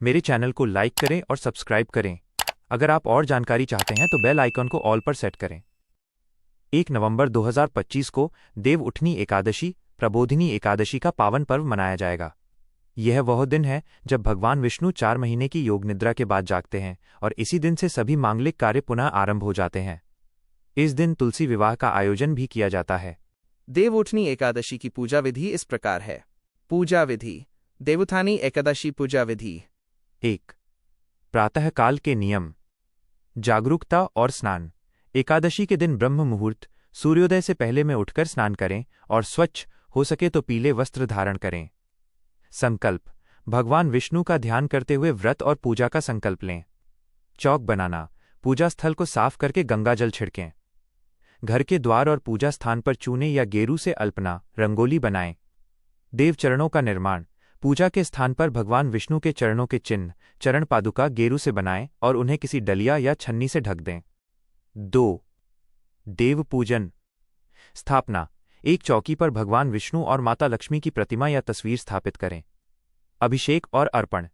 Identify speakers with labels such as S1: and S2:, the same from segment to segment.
S1: मेरे चैनल को लाइक करें और सब्सक्राइब करें। अगर आप और जानकारी चाहते हैं तो बेल आइकन को ऑल पर सेट करें। 1 नवंबर 2025 को देव उठनी एकादशी, प्रबोधिनी एकादशी का पावन पर्व मनाया जाएगा। यह वह दिन है जब भगवान विष्णु 4 महीने की योग निद्रा के बाद जागते हैं और इसी दिन से सभी मांगलिक कार्य पुनः आरंभ हो जाते हैं। इस दिन तुलसी विवाह का आयोजन भी किया जाता है।
S2: देवउठनी एकादशी की पूजा विधि इस प्रकार है। पूजा विधि। देवउठानी एकादशी पूजा विधि।
S1: 1. प्रातःकाल के नियम। जागरूकता और स्नान। एकादशी के दिन ब्रह्म मुहूर्त सूर्योदय से पहले में उठकर स्नान करें और स्वच्छ हो सके तो पीले वस्त्र धारण करें। संकल्प। भगवान विष्णु का ध्यान करते हुए व्रत और पूजा का संकल्प लें। चौक बनाना। पूजा स्थल को साफ करके गंगा जल छिड़कें। घर के द्वार और पूजा स्थान पर चूने या गेरू से अल्पना रंगोली बनाएं। देव चरणों का निर्माण। पूजा के स्थान पर भगवान विष्णु के चरणों के चिन्ह चरण पादुका गेरू से बनाएं और उन्हें किसी डलिया या छन्नी से ढक दें। 2. देव पूजन। स्थापना। एक चौकी पर भगवान विष्णु और माता लक्ष्मी की प्रतिमा या तस्वीर स्थापित करें। अभिषेक और अर्पण।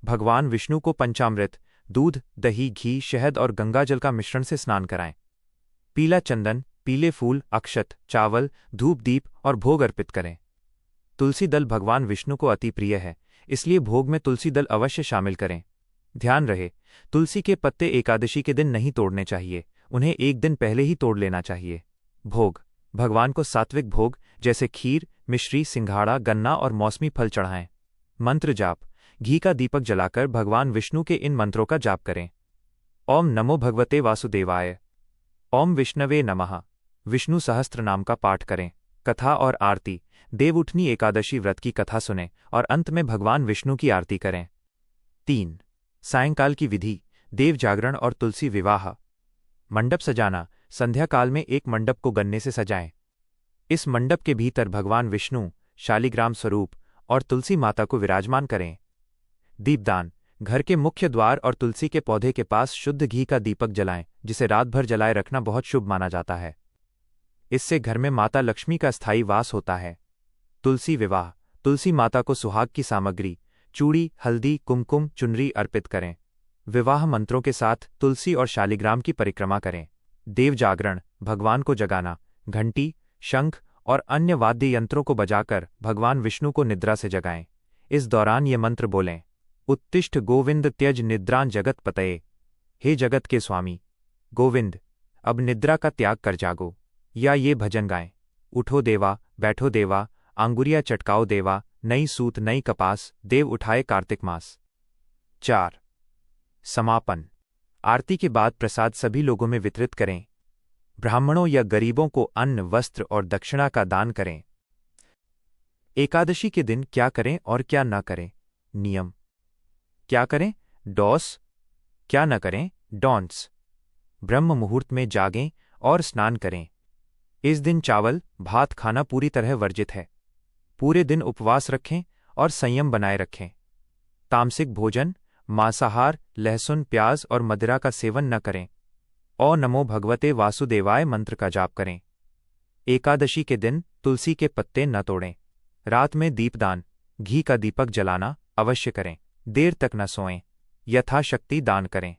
S1: भगवान विष्णु को पंचामृत, दूध, दही, घी, शहद और गंगाजल का मिश्रण से स्नान कराएं। पीला चंदन, पीले फूल, अक्षत, चावल, धूप, दीप और भोग अर्पित करें। तुलसी दल भगवान विष्णु को अति प्रिय है, इसलिए भोग में तुलसी दल अवश्य शामिल करें। ध्यान रहे, तुलसी के पत्ते एकादशी के दिन नहीं तोड़ने चाहिए, उन्हें एक दिन पहले ही तोड़ लेना चाहिए। भोग। भगवान को सात्विक भोग जैसे खीर, मिश्री, सिंघाड़ा, गन्ना और मौसमी फल चढ़ाएं। मंत्र जाप। घी का दीपक जलाकर भगवान विष्णु के इन मंत्रों का जाप करें। ओम नमो भगवते वासुदेवाय। ओम विष्णवे नमः। विष्णु सहस्त्र नाम का पाठ करें। कथा और आरती। देवउठनी एकादशी व्रत की कथा सुनें और अंत में भगवान विष्णु की आरती करें। 3. सायंकाल की विधि। देव जागरण और तुलसी विवाह। मंडप सजाना। संध्या काल में एक मंडप को गन्ने से सजाएं। इस मंडप के भीतर भगवान विष्णु, शालिग्राम स्वरूप और तुलसी माता को विराजमान करें। दीपदान। घर के मुख्य द्वार और तुलसी के पौधे के पास शुद्ध घी का दीपक जलाएं, जिसे रात भर जलाए रखना बहुत शुभ माना जाता है। इससे घर में माता लक्ष्मी का स्थायी वास होता है। तुलसी विवाह। तुलसी माता को सुहाग की सामग्री, चूड़ी, हल्दी, कुमकुम, चुनरी अर्पित करें। विवाह मंत्रों के साथ तुलसी और शालिग्राम की परिक्रमा करें। देव जागरण। भगवान को जगाना। घंटी, शंख और अन्य वाद्य यंत्रों को बजाकर भगवान विष्णु को निद्रा से जगाएं। इस दौरान ये मंत्र बोलें। उत्तिष्ठ गोविंद त्यज निद्रां जगत पतये। हे जगत के स्वामी गोविंद, अब निद्रा का त्याग कर जागो। या ये भजन गाएं। उठो देवा, बैठो देवा, आंगुरिया चटकाओ देवा, नई सूत नई कपास, देव उठाए कार्तिक मास। 4. समापन। आरती के बाद प्रसाद सभी लोगों में वितरित करें। ब्राह्मणों या गरीबों को अन्न, वस्त्र और दक्षिणा का दान करें। एकादशी के दिन क्या करें और क्या न करें। नियम। क्या करें? डॉस। क्या न करें? डॉन्ट्स। ब्रह्म मुहूर्त में जागें और स्नान करें। इस दिन चावल, भात खाना पूरी तरह वर्जित है। पूरे दिन उपवास रखें और संयम बनाए रखें। तामसिक भोजन, मांसाहार, लहसुन, प्याज और मदिरा का सेवन न करें। ओ नमो भगवते वासुदेवाय मंत्र का जाप करें। एकादशी के दिन तुलसी के पत्ते न तोड़ें। रात में दीपदान, घी का दीपक जलाना अवश्य करें। देर तक न सोएं। यथाशक्ति दान करें।